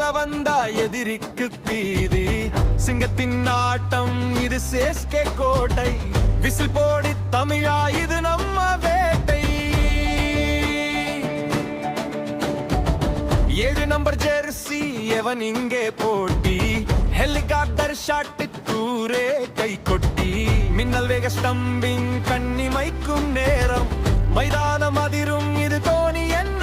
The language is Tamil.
தல வந்தா எதிரிக்கு பீதி, சிங்கத்தின் ஆட்டம் இது சேஸ்கே கோட்டை, விசில் போடி தமிழா இது நம்ம வேட்டை. 7 நம்பர் ஜெர்சி எவன் இங்கே போட்டி, ஹெலிகாப்டர் ஷாட்டு தூரே கை கொட்டி, மின்னல் வேக ஸ்டம்பிங் கண்ணிமைக்கும் நேரம், மைதானம் அதிரும் இது தோனி என்